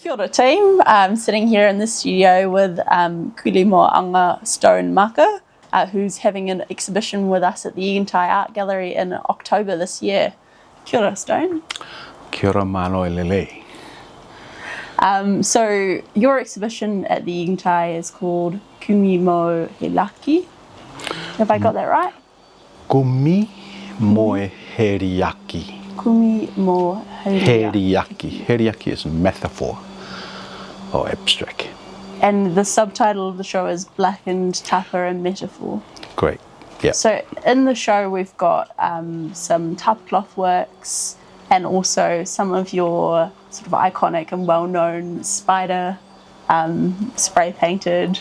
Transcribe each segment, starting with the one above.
Kia ora team, I'm sitting here in the studio with Kulimoe'anga Stone Maka, who's having an exhibition with us at the Aigantighe Art Gallery in October this year. Kia ora, Stone. Kia ora malo lele. So your exhibition at the Aigantighe is called Kumi Moe Heliaki. Have I got that right? Kumi Moe Heliaki. Kumi Moe Heliaki. Heliaki is metaphor or abstract. And the subtitle of the show is Blackened Tapa and Metaphor. Great. Yeah. So in the show we've got some tapa cloth works and also some of your sort of iconic and well-known spider spray painted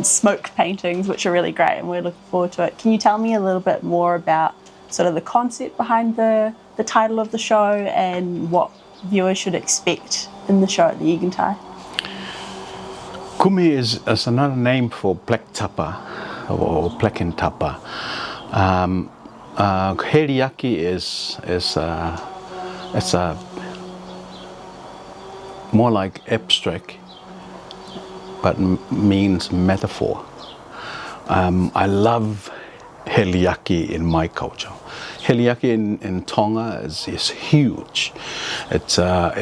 smoke paintings, which are really great and we're looking forward to it. Can you tell me a little bit more about sort of the concept behind the title of the show and what viewers should expect in the show at the Aigantighe? Kumi is another name for black tapa or blackened tapa. Heliaki is more like abstract, but means metaphor. I love Heliaki in my culture. Heliaki in Tonga is huge. It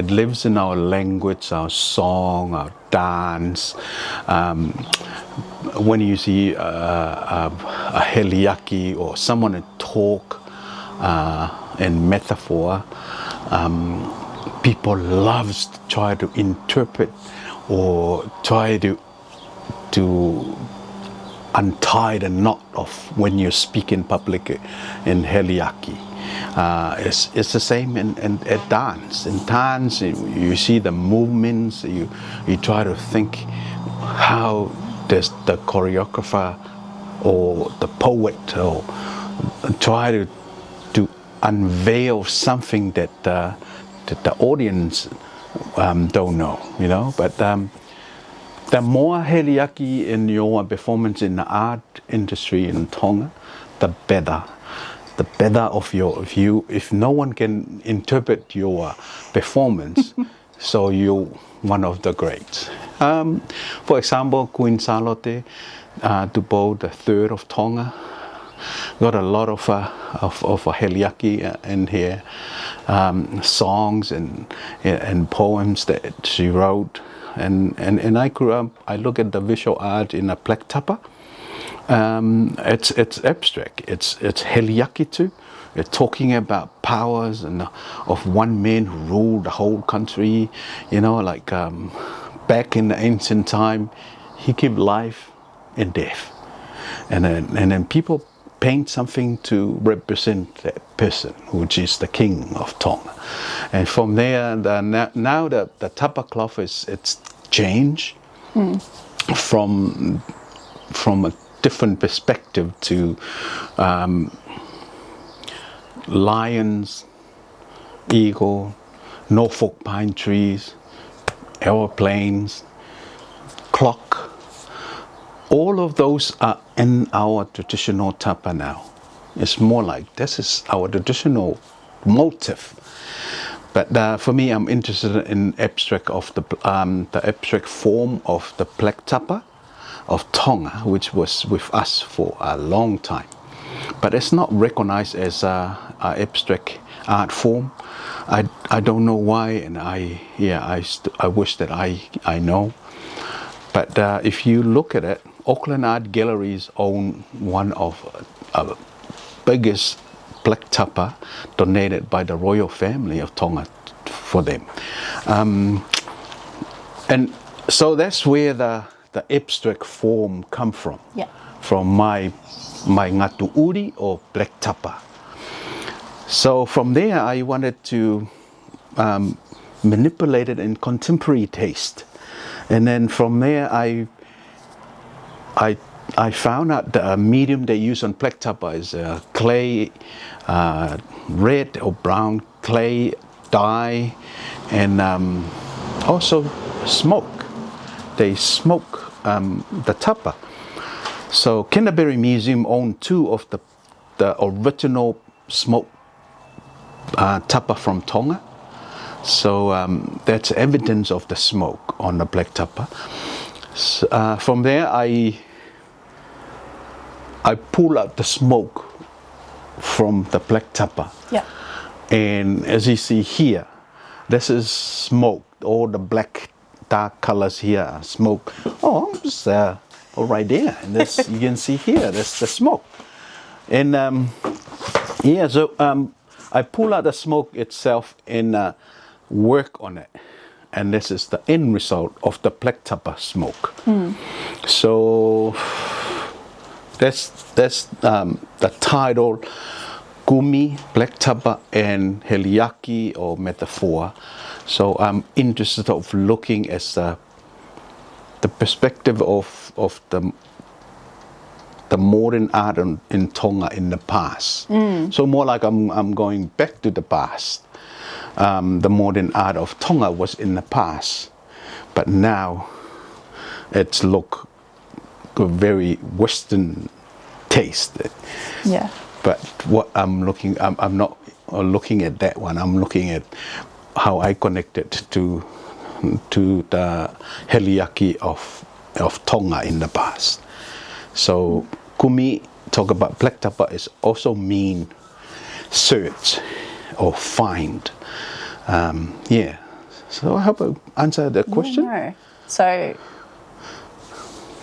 lives in our language, our song, our dance. When you see a Heliaki or someone talk in metaphor, people love to try to interpret or try to untie the knot of when you speak in public in Heliaki. It's the same in dance. In dance, you see the movements. You try to think how does the choreographer or the poet or try to unveil something that the audience don't know, you know. But the more Heliaki in your performance in the art industry in Tonga, the better. The better of your view. If no one can interpret your performance, so you're one of the greats. For example, Queen Charlotte, Dubois the Third of Tonga, got a lot of Heliaki in here, songs and poems that she wrote. And I grew up, I look at the visual art in a black tapa. It's abstract, it's Heliaki too. It's talking about powers and of one man who ruled the whole country, you know, like back in the ancient time, he gave life and death. And then people paint something to represent that person, which is the king of Tonga. And from there, now the tapa cloth it's changed from a different perspective to lions, eagle, Norfolk pine trees, aeroplanes, clock. All of those are in our traditional tapa now. It's more like this is our traditional motif. But for me, I'm interested in abstract of the abstract form of the black tapa of Tonga, which was with us for a long time. But it's not recognized as a abstract art form. I don't know why, and I wish that I know. But if you look at it, Auckland Art Galleries own one of the biggest black tapa donated by the royal family of Tonga for them. And so that's where the abstract form come from. Yeah. From my ngatu uri or black tapa. So from there I wanted to manipulate it in contemporary taste. And then from there I found out the medium they use on black tapa is clay, red or brown clay dye, and also smoke. They smoke the tapa. So Canterbury Museum owned two of the original smoke tapa from Tonga. So that's evidence of the smoke on the black tapa. So, from there, I pull out the smoke from the black tapa. Yeah. And as you see here, this is smoke. All the black dark colors here are smoke. Oh, it's right there. And this you can see here, that's the smoke. And so I pull out the smoke itself and work on it. And this is the end result of the black tapa smoke. So that's the title, Kumi, Black Tapa and Heliaki or Metaphor. So I'm interested of looking at the perspective of the modern art in Tonga in the past. So more like I'm going back to the past. The modern art of Tonga was in the past, but now it's look very Western taste. Yeah. But what I'm not looking at that one. I'm looking at how I connected to the Heliaki of Tonga in the past. So Kumi, talk about black tapa, is also mean search or find. So I hope I answered the question. No. So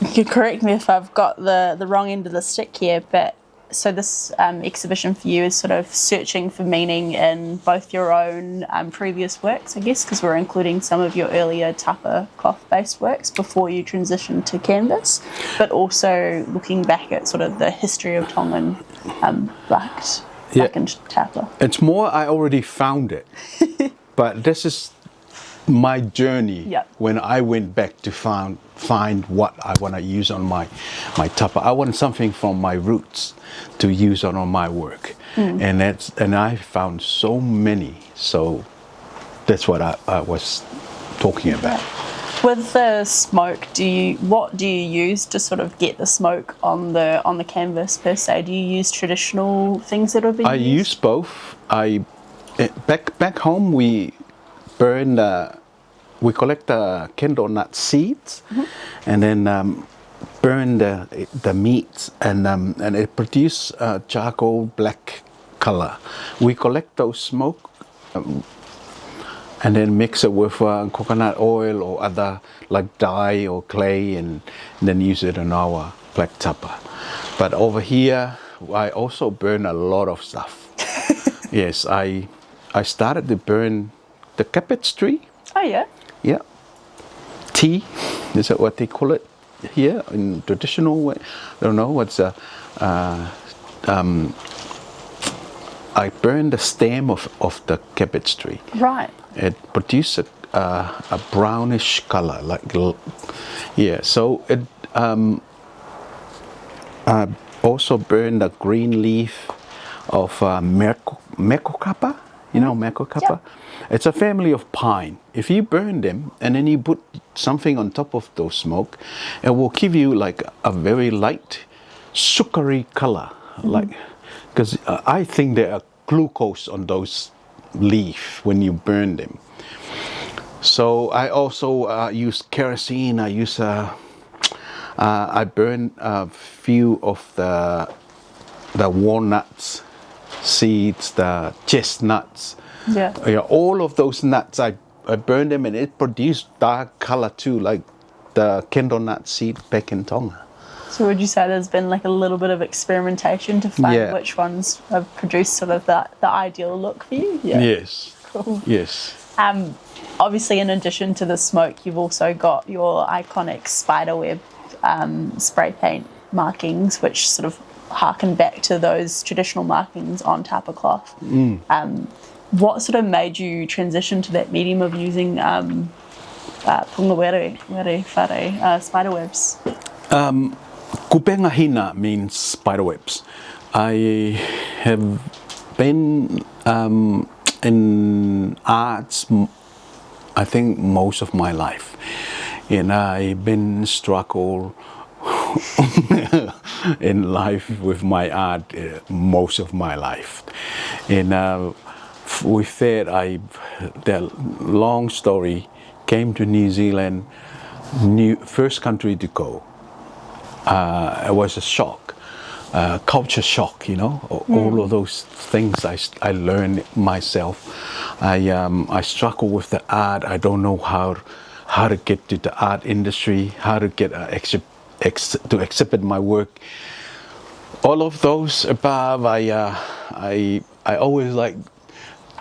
you can correct me if I've got the wrong end of the stick here, but so this exhibition for you is sort of searching for meaning in both your own previous works, I guess, because we're including some of your earlier tapa cloth-based works before you transitioned to canvas, but also looking back at sort of the history of Tongan blackened tapa. It's more I already found it, but this is my journey when I went back to find what I want to use on my tapa. I want something from my roots to use on my work, and I found so many. So that's what I was talking about. With the smoke, what do you use to sort of get the smoke on the canvas per se? Do you use traditional things that have been used? I use both. Back home we burn we collect the kendo nut seeds, and then burn the meat, and it produce charcoal black color. We collect those smoke and then mix it with coconut oil or other like dye or clay, and then use it on our black tapa. But over here I also burn a lot of stuff. Yes, I started to burn the cabbage tree. Oh yeah. Yeah. Tea, is that what they call it here in traditional way? I don't know what's I burned the stem of the cabbage tree. Right. It produced a brownish color, So it I also burned the green leaf of meko kapa. You know meko kapa? Yeah. It's a family of pine. If you burn them and then you put something on top of those smoke, it will give you like a very light, sugary color. Because I think there are glucose on those leaves when you burn them. So I also use kerosene. I burn a few of the walnuts seeds, the chestnuts. Yeah, all of those nuts, I burned them, and it produced dark color too, like the kendo nut seed back in Tonga. So would you say there's been like a little bit of experimentation to find which ones have produced sort of the ideal look for you? Yeah. Yes. Cool. Yes. Obviously, in addition to the smoke, you've also got your iconic Spiderweb spray paint markings, which sort of harken back to those traditional markings on tapa cloth. What sort of made you transition to that medium of using pungawere whare spiderwebs? Kupenga hina means spiderwebs. I have been in arts, I think, most of my life, and I've been struggle in life with my art most of my life, and with that, the long story, came to New Zealand, first country to go. It was a shock, culture shock, you know, all of those things I learned myself. I struggle with the art. I don't know how to get to the art industry, how to get to exhibit my work. All of those above, I always like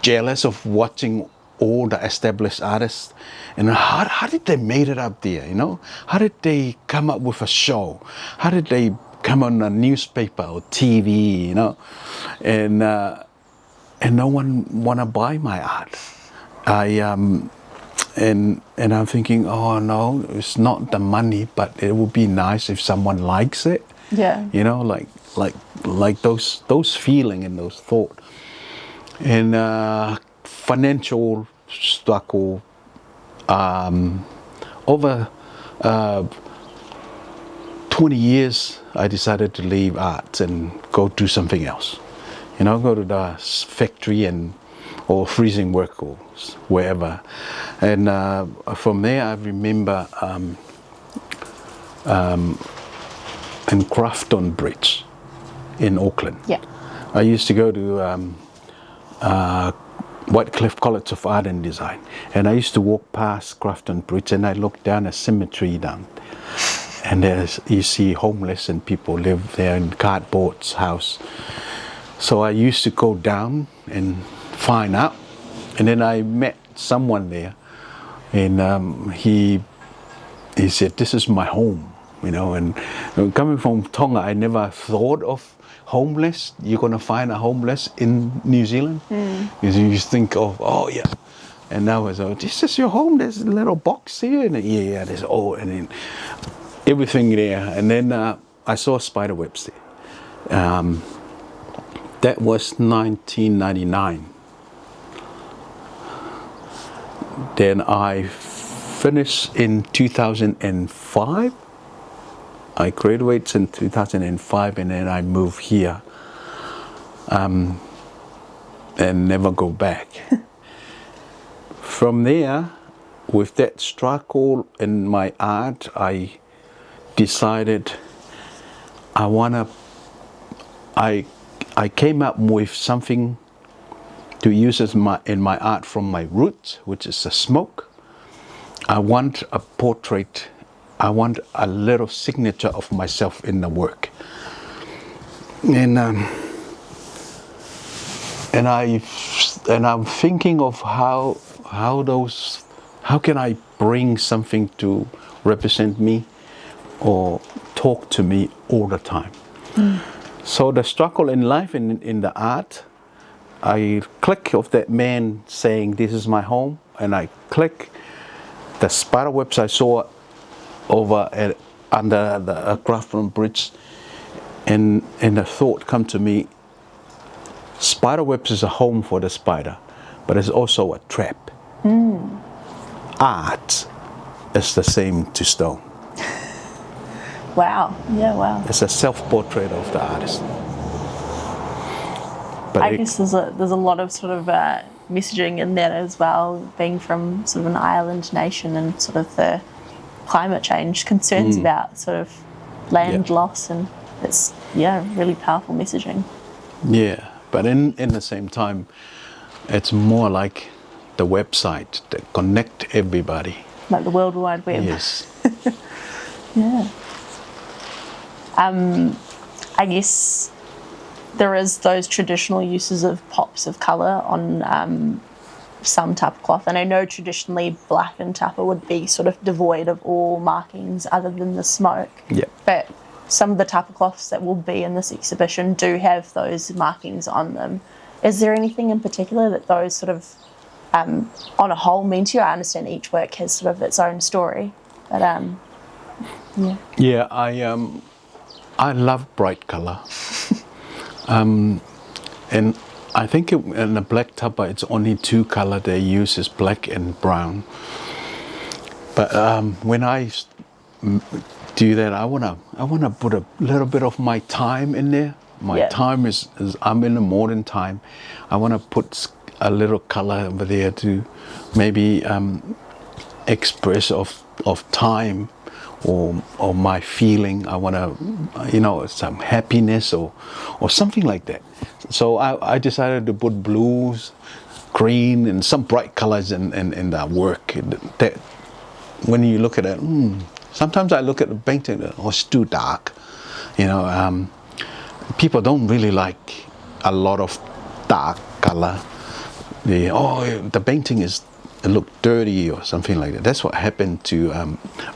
jealous of watching all the established artists, and how did they made it up there, you know? How did they come up with a show? How did they come on a newspaper or TV, you know? And no one wanna buy my art. And I'm thinking, oh no, it's not the money, but it would be nice if someone likes it. Yeah. You know, like those feeling and those thought. And financial struggle, over 20 years I decided to leave art and go do something else. You know, go to the factory or freezing work or wherever. And from there I remember in Grafton Bridge in Auckland. Yeah. I used to go to Whitecliff College of Art and Design, and I used to walk past Grafton Bridge and I looked down a cemetery down, and you see homeless and people live there in cardboard's house. So I used to go down and find out, and then I met someone there, and he said, "This is my home," you know. And coming from Tonga, I never thought of homeless. You're gonna find a homeless in New Zealand, because you just think of, oh yeah, and now it's, oh, this is your home. There's a little box here, and yeah, there's and then everything there. And then I saw Spiderwebs there. That was 1999. Then I finished in 2005. I graduated in 2005, and then I moved here and never go back. From there, with that struggle in my art, I decided I came up with something to use in my art from my roots, which is a smoke. I want a portrait. I want a little signature of myself in the work, and I'm thinking of how can I bring something to represent me or talk to me all the time. So the struggle in life, in the art, I click of that man saying this is my home, and I click the spiderwebs I saw over under the Grafton Bridge, and the thought come to me, spiderwebs is a home for the spider, but it's also a trap. Art is the same to stone. Wow. Yeah, wow. It's a self-portrait of the artist. But I guess there's a lot of sort of messaging in that as well, being from sort of an island nation and sort of the climate change concerns about sort of land loss, and it's really powerful messaging. Yeah, but in the same time, it's more like the website that connect everybody. Like the World Wide Web. Yes. Yeah. I guess there is those traditional uses of pops of colour on some tapa cloth, and I know traditionally blackened tapa would be sort of devoid of all markings other than the smoke. Yeah. But some of the tapa cloths that will be in this exhibition do have those markings on them. Is there anything in particular that those sort of, on a whole, mean to you? I understand each work has sort of its own story, but yeah. Yeah, I love bright colour. And I think in the black tapa, it's only two colour they use, is black and brown. But when I do that, I wanna put a little bit of my time in there. My time is I'm in the modern time. I wanna put a little color over there to maybe express of time or my feeling. I want to, some happiness or something like that. So I decided to put blues, green, and some bright colors in that work. That when you look at it, sometimes I look at the painting, oh, it's too dark. People don't really like a lot of dark color. The painting it look dirty or something like that. That's what happened to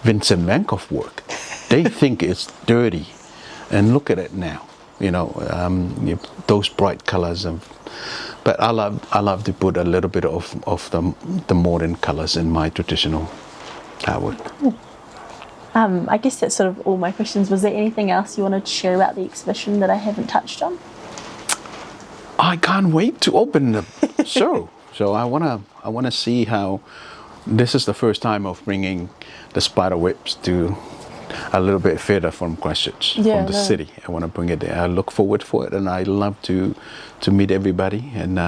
Vincent van Gogh's work. They think it's dirty, and look at it now. Those bright colors. But I love to put a little bit of the modern colors in my traditional artwork. I guess that's sort of all my questions. Was there anything else you wanted to share about the exhibition that I haven't touched on? I can't wait to open the show. So I wanna see how. This is the first time of bringing the Spiderwebs to a little bit further from Christchurch, from the city. I want to bring it there. I look forward for it, and I love to meet everybody. And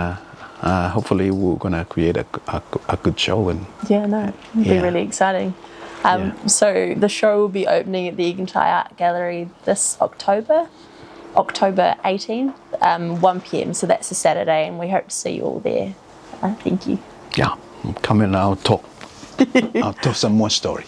hopefully we're gonna create a good show. And it'll be really exciting. So the show will be opening at the Aigantighe Art Gallery this October 18th, 1 p.m. So that's a Saturday, and we hope to see you all there. Thank you. Yeah, come in. I'll talk some more story.